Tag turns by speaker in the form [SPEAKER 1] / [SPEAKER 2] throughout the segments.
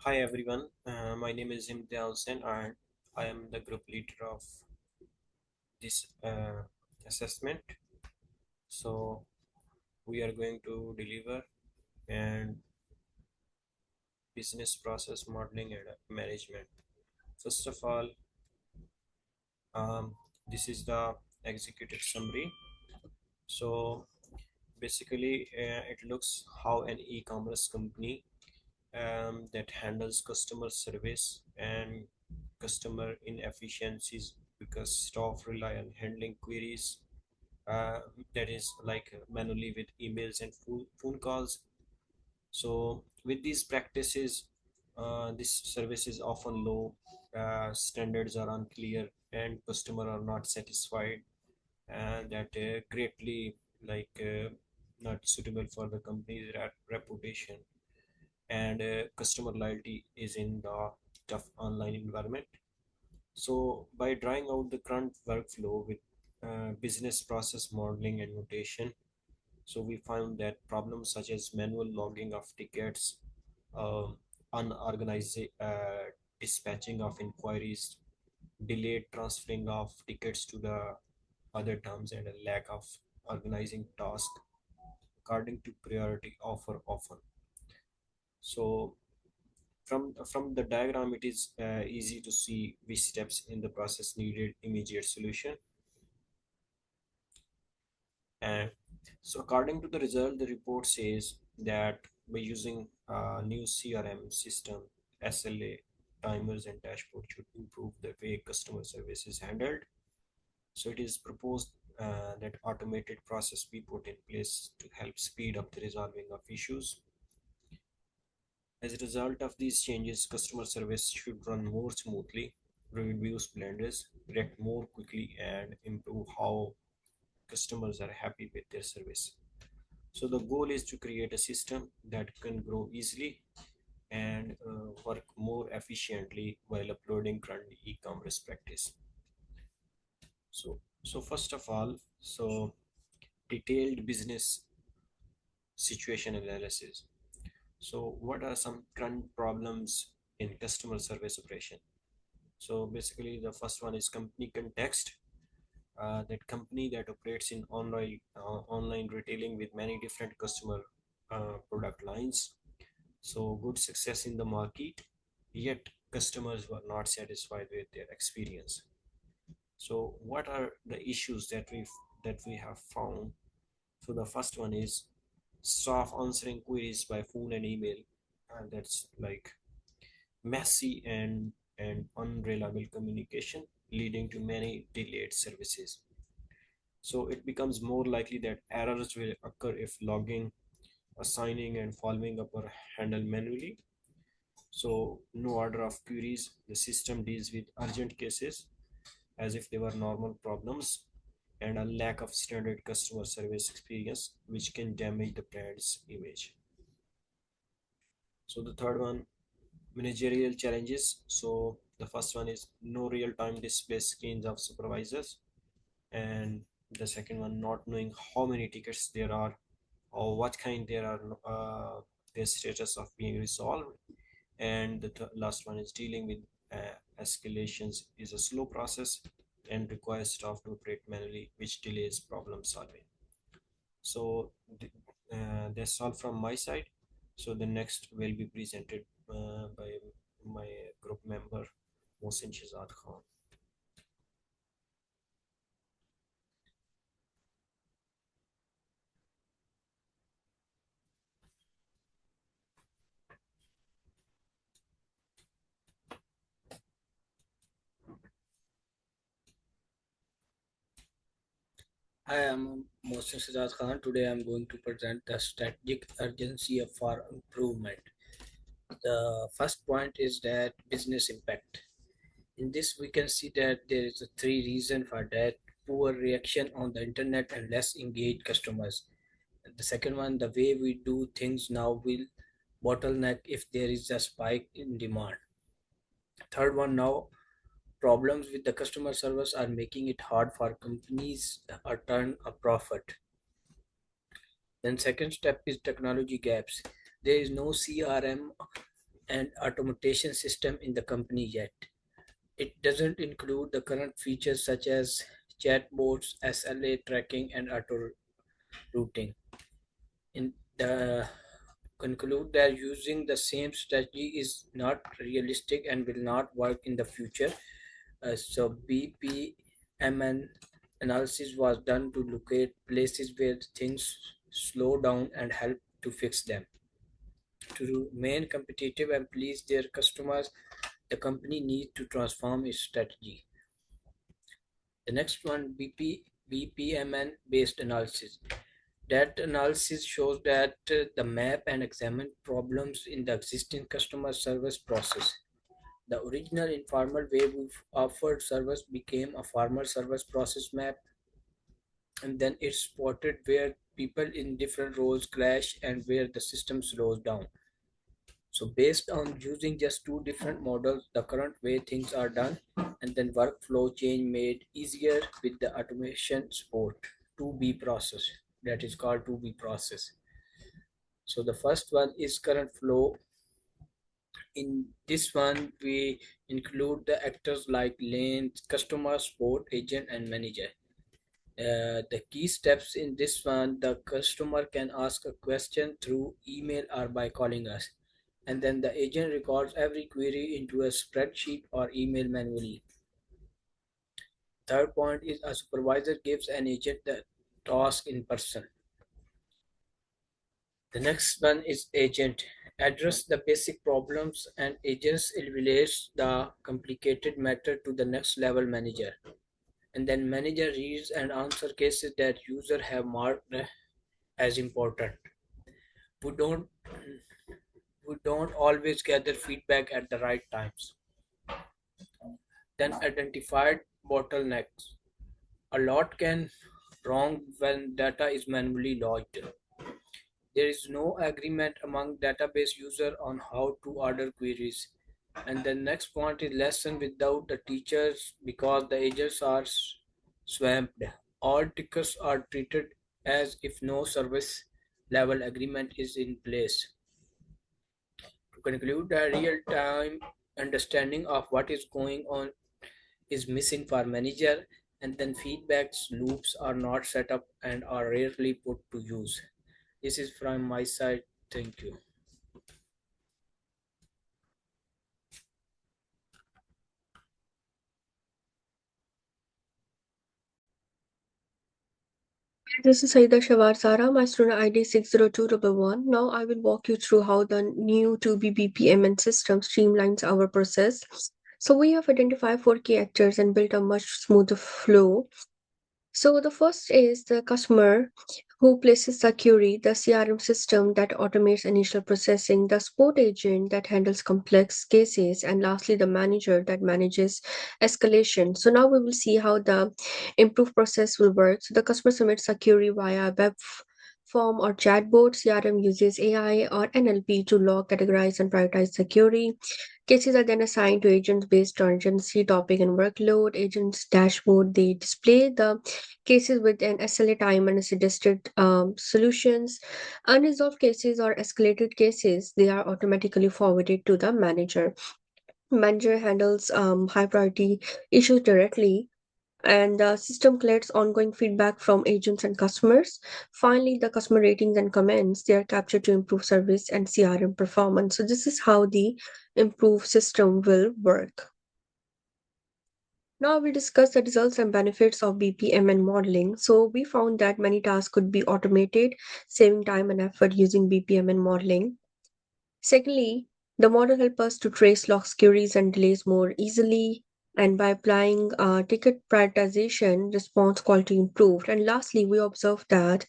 [SPEAKER 1] Hi everyone, my name is Imtiaz Sen and I am the group leader of this assessment. So we are going to deliver and business process modeling and management. First of all, this is the executive summary. So basically, it looks how an e-commerce company that handles customer service and customer inefficiencies because staff rely on handling queries uh, that is like manually with emails and phone calls. So with these practices, this service is often low, standards are unclear, and customer are not satisfied, and that greatly not suitable for the company's reputation. And customer loyalty is in the tough online environment. So by drawing out the current workflow with business process modeling and notation, so we found that problems such as manual logging of tickets, um, unorganized dispatching of inquiries, delayed transferring of tickets to the other terms, and a lack of organizing tasks according to priority offer often. So from the diagram, it is easy to see which steps in the process needed immediate solution. And so according to the result, the report says that by using a new CRM system, SLA, timers and dashboard should improve the way customer service is handled. So it is proposed that automated process be put in place to help speed up the resolving of issues. As a result of these changes, customer service should run more smoothly, reduce blunders, react more quickly, and improve how customers are happy with their service. So the goal is to create a system that can grow easily and work more efficiently while uploading current e-commerce practice. So first of all, so detailed business situation analysis. So what are some current problems in customer service operation? So basically, the first one is company context. That company that operates in online retailing with many different customer product lines. So good success in the market, yet customers were not satisfied with their experience. So what are the issues that we have found? So the first one is staff answering queries by phone and email, and that's like messy and unreliable communication, leading to many delayed services. So it becomes more likely that errors will occur if logging, assigning, and following up are handled manually. So no order of queries. The system deals with urgent cases as if they were normal problems, and a lack of standard customer service experience, which can damage the brand's image. So the third one, managerial challenges. So the first one is no real-time display screens of supervisors, and the second one, not knowing how many tickets there are or what kind there are, their status of being resolved. And the last one is dealing with escalations is a slow process and requires staff to operate manually, which delays problem solving. So that's all from my side. So the next will be presented by my group member Mohsin Shazad Khan.
[SPEAKER 2] Hi, I'm Mohsin Sajad Khan. Today I'm going to present the strategic urgency for improvement. The first point is that business impact. In this, we can see that there is a three reason for that: poor reaction on the internet and less engaged customers. The second one, the way we do things now will bottleneck if there is a spike in demand. Third one, now problems with the customer service are making it hard for companies to turn a profit. Then second step is technology gaps. There is no CRM and automation system in the company yet. It doesn't include the current features such as chatbots, SLA tracking, and auto routing. In the conclude that using the same strategy is not realistic and will not work in the future. So BPMN analysis was done to locate places where things slow down and help to fix them. To remain competitive and please their customers, the company needs to transform its strategy. The next one, BPMN based analysis. That analysis shows that the map and examine problems in the existing customer service process. The original informal way we offered service became a formal service process map, and then it spotted where people in different roles clash and where the system slows down. So, based on using just two different models, the current way things are done, and then workflow change made easier with the automation support 2B process, that is called 2B process. So, the first one is current flow. In this one, we include the actors like lane, customer, support, agent, and manager. The key steps in this one, the customer can ask a question through email or by calling us, and then the agent records every query into a spreadsheet or email manually. Third point is a supervisor gives an agent the task in person. The next one is agent. Address the basic problems and agents relates the complicated matter to the next level manager. And then manager reads and answer cases that user have marked as important. We don't we don't always gather feedback at the right times. Then identified bottlenecks. A lot can wrong when data is manually logged. There is no agreement among database user on how to order queries. And the next point is lesson without the teachers because the agents are swamped. All tickets are treated as if no service level agreement is in place. To conclude, a real-time understanding of what is going on is missing for manager, and then feedback loops are not set up and are rarely put to use. This is from my side. Thank you.
[SPEAKER 3] This is Saida Shavarsara, my student ID 60211. Now I will walk you through how the new 2BBPMN system streamlines our process. So we have identified four key actors and built a much smoother flow. So the first is the customer who places the query, the CRM system that automates initial processing, the support agent that handles complex cases, and lastly the manager that manages escalation. So now we will see how the improved process will work. So the customer submits a query via web form or chatbot. CRM uses AI or NLP to log, categorize, and prioritize the query. Cases are then assigned to agents based on urgency, topic, and workload. Agents dashboard, they display the cases with an SLA time and suggested solutions. Unresolved cases or escalated cases, they are automatically forwarded to the manager. Manager handles high priority issues directly, and the system collects ongoing feedback from agents and customers. Finally, the customer ratings and comments, they are captured to improve service and CRM performance. So this is how the improved system will work. Now we'll discuss the results and benefits of BPMN modeling. So we found that many tasks could be automated, saving time and effort using BPMN modeling. Secondly, the model helps us to trace logs, queries, and delays more easily. And by applying ticket prioritization, response quality improved. And lastly, we observed that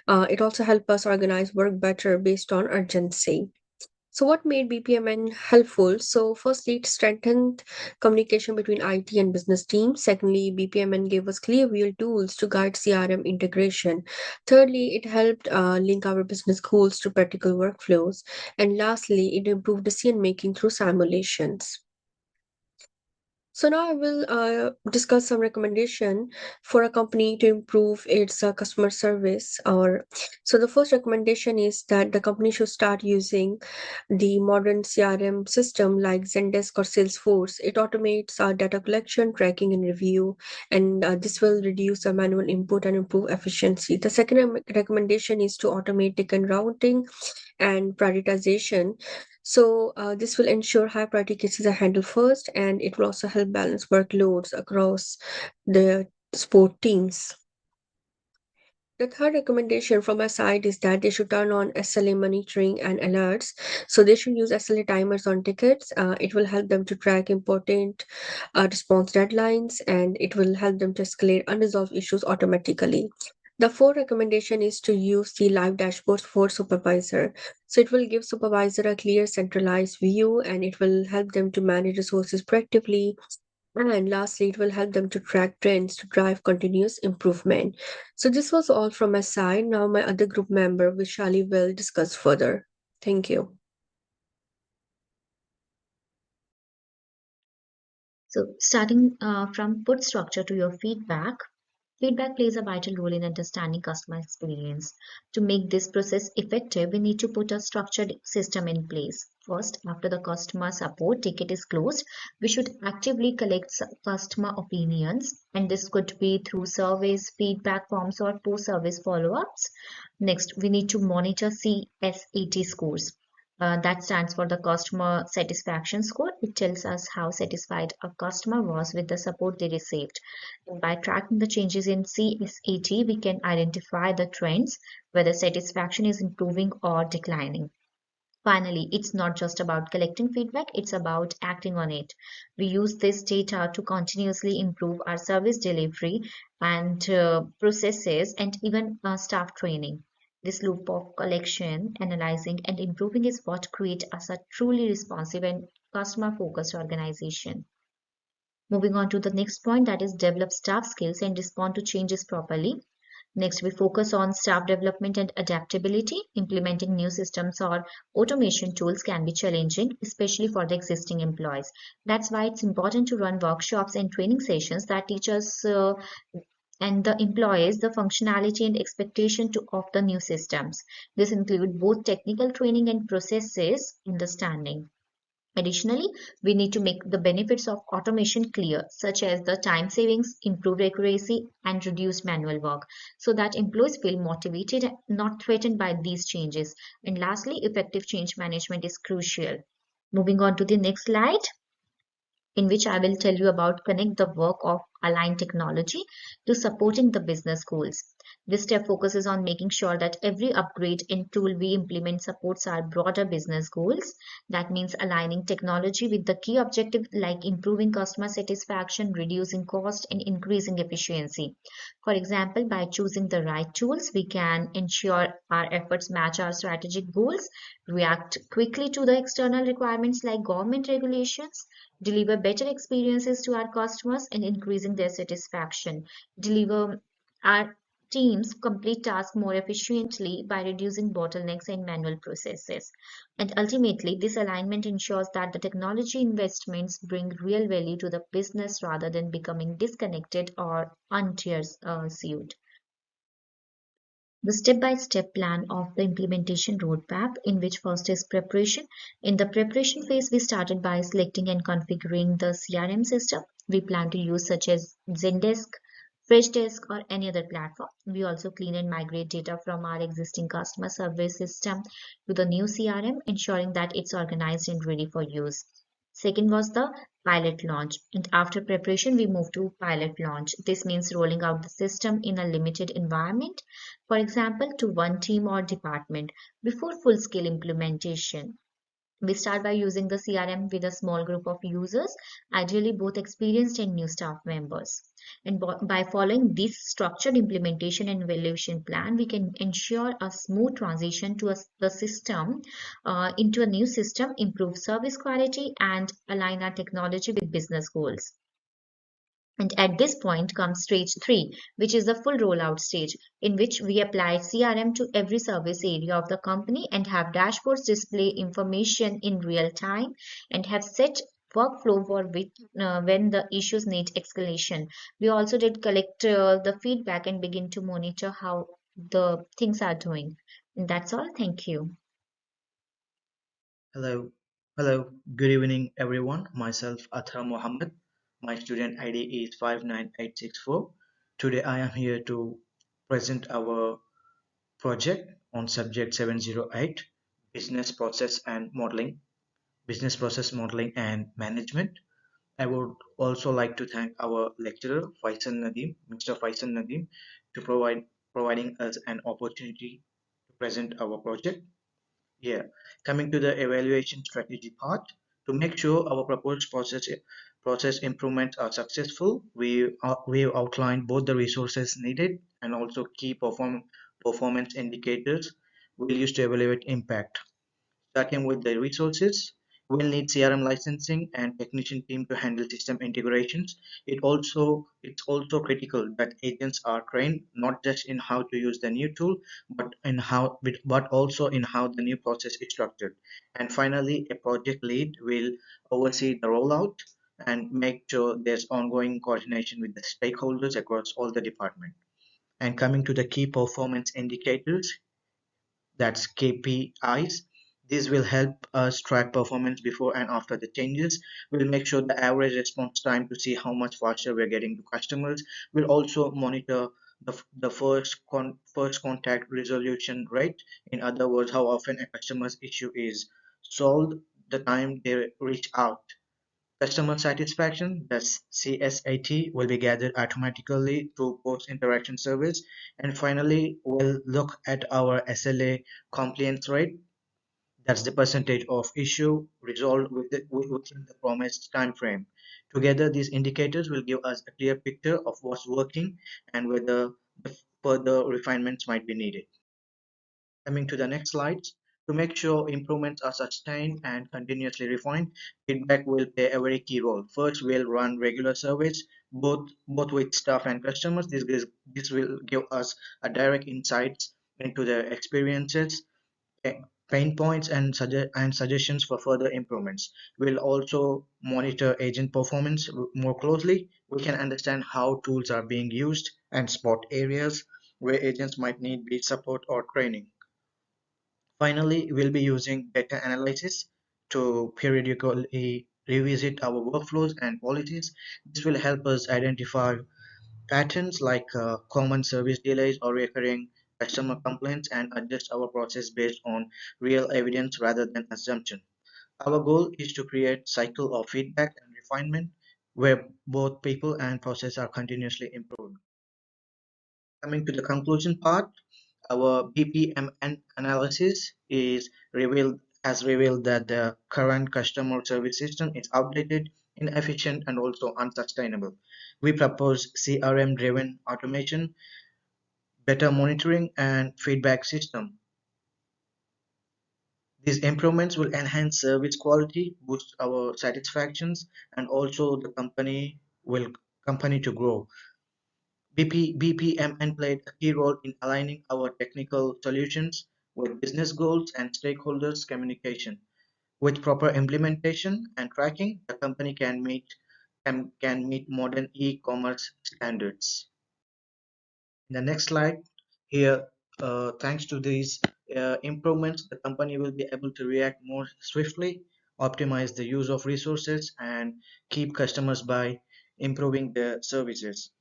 [SPEAKER 3] it also helped us organize work better based on urgency. So, what made BPMN helpful? So, firstly, it strengthened communication between IT and business teams. Secondly, BPMN gave us clear real tools to guide CRM integration. Thirdly, it helped link our business goals to practical workflows. And lastly, it improved decision making through simulations. So now I will discuss some recommendation for a company to improve its customer service. Or so the first recommendation is that the company should start using the modern CRM system like Zendesk or Salesforce. It automates data collection, tracking, and review, and this will reduce the manual input and improve efficiency. The second recommendation is to automate ticket routing and prioritization. So this will ensure high priority cases are handled first, and it will also help balance workloads across the support teams. The third recommendation from my side is that they should turn on SLA monitoring and alerts. So they should use SLA timers on tickets. It will help them to track important response deadlines, and it will help them to escalate unresolved issues automatically. The fourth recommendation is to use the live dashboards for supervisor. So it will give supervisor a clear centralized view, and it will help them to manage resources proactively, and lastly, it will help them to track trends to drive continuous improvement. So this was all from my side. Now my other group member, Vishali, will discuss further. Thank you.
[SPEAKER 4] So, starting from put structure to your feedback, feedback plays a vital role in understanding customer experience. To make this process effective, we need to put a structured system in place. First, after the customer support ticket is closed, we should actively collect customer opinions, and this could be through surveys, feedback forms, or post-service follow-ups. Next, we need to monitor CSAT scores. That stands for the customer satisfaction score. It tells us how satisfied a customer was with the support they received. And by tracking the changes in CSAT, we can identify the trends, whether satisfaction is improving or declining. Finally, it's not just about collecting feedback, it's about acting on it. We use this data to continuously improve our service delivery and processes and even staff training. This loop of collection, analyzing, and improving is what creates us a truly responsive and customer focused organization. Moving on to the next point, that is develop staff skills and respond to changes properly. Next, we focus on staff development and adaptability. Implementing new systems or automation tools can be challenging, especially for the existing employees. That's why it's important to run workshops and training sessions that teach us and the employees the functionality and expectation of the new systems. This includes both technical training and processes understanding. Additionally, we need to make the benefits of automation clear, such as the time savings, improved accuracy, and reduced manual work, so that employees feel motivated and not threatened by these changes. And lastly, effective change management is crucial. Moving on to the next slide, in which I will tell you about connect the work of aligned technology to supporting the business goals. This step focuses on making sure that every upgrade and tool we implement supports our broader business goals. That means aligning technology with the key objective like improving customer satisfaction, reducing cost, and increasing efficiency. For example, by choosing the right tools, we can ensure our efforts match our strategic goals, react quickly to the external requirements like government regulations, deliver better experiences to our customers and increasing their satisfaction, deliver our teams complete tasks more efficiently by reducing bottlenecks and manual processes. And ultimately, this alignment ensures that the technology investments bring real value to the business rather than becoming disconnected or unpursued. The step-by-step plan of the implementation roadmap, in which first is preparation. In the preparation phase, we started by selecting and configuring the CRM system we plan to use, such as Zendesk, Freshdesk, or any other platform. We also clean and migrate data from our existing customer service system to the new CRM, ensuring that it's organized and ready for use. Second was the pilot launch. And after preparation, we moved to pilot launch. This means rolling out the system in a limited environment, for example, to one team or department before full-scale implementation. We start by using the CRM with a small group of users, ideally both experienced and new staff members. And by following this structured implementation and evaluation plan, we can ensure a smooth transition to the system into a new system, improve service quality, and align our technology with business goals. And at this point comes stage 3, which is the full rollout stage, in which we apply CRM to every service area of the company and have dashboards display information in real time and have set workflow for which when the issues need escalation. We also did collect the feedback and begin to monitor how the things are doing. And that's all. Thank you.
[SPEAKER 5] Hello, hello, good evening everyone. Myself Athar Mohammed. My student ID is 59864. Today I am here to present our project on subject 708 business process and modeling, business process modeling and management. I would also like to thank our lecturer Faisal Nadeem, Mr. Faisal Nadeem, to providing us an opportunity to present our project. Yeah, coming to the evaluation strategy part, to make sure our proposed process improvements are successful, we outlined both the resources needed and also key performance indicators we'll use to evaluate impact. Starting with the resources, we'll need CRM licensing and technician team to handle system integrations. It's also critical that agents are trained not just in how to use the new tool, but also in how the new process is structured. And finally, a project lead will oversee the rollout and make sure there's ongoing coordination with the stakeholders across all the department. And coming to the key performance indicators, that's KPIs. This will help us track performance before and after the changes. We'll make sure the average response time to see how much faster we're getting to customers. We'll also monitor the first contact resolution rate. In other words, how often a customer's issue is solved, the time they reach out. Customer satisfaction, that's CSAT, will be gathered automatically through post-interaction surveys. And finally, we'll look at our SLA compliance rate. That's the percentage of issue resolved within the promised time frame. Together, these indicators will give us a clear picture of what's working and whether the further refinements might be needed. Coming to the next slides, to make sure improvements are sustained and continuously refined, feedback will play a very key role. First, we'll run regular surveys, both with staff and customers. This will give us a direct insights into their experiences, pa- pain points, and suggestions for further improvements. We'll also monitor agent performance more closely. We can understand how tools are being used and spot areas where agents might need be support or training. Finally, we'll be using data analysis to periodically revisit our workflows and policies. This will help us identify patterns like common service delays or recurring customer complaints and adjust our process based on real evidence rather than assumption. Our goal is to create cycle of feedback and refinement where both people and process are continuously improved. Coming to the conclusion part, our BPMN analysis has revealed that the current customer service system is outdated, inefficient, and also unsustainable. We propose CRM-driven automation, better monitoring, and feedback system. These improvements will enhance service quality, boost our satisfactions, and also the company to grow. BPMN played a key role in aligning our technical solutions with business goals and stakeholders' communication. With proper implementation and tracking, the company can meet modern e-commerce standards. In the next slide, here, thanks to these improvements, the company will be able to react more swiftly, optimize the use of resources, and keep customers by improving their services.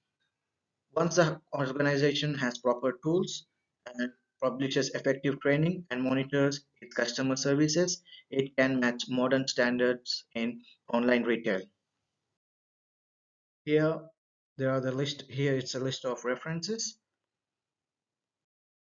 [SPEAKER 5] Once the organization has proper tools and publishes effective training and monitors its customer services, it can match modern standards in online retail. Here, there are the list. Here, it's a list of references.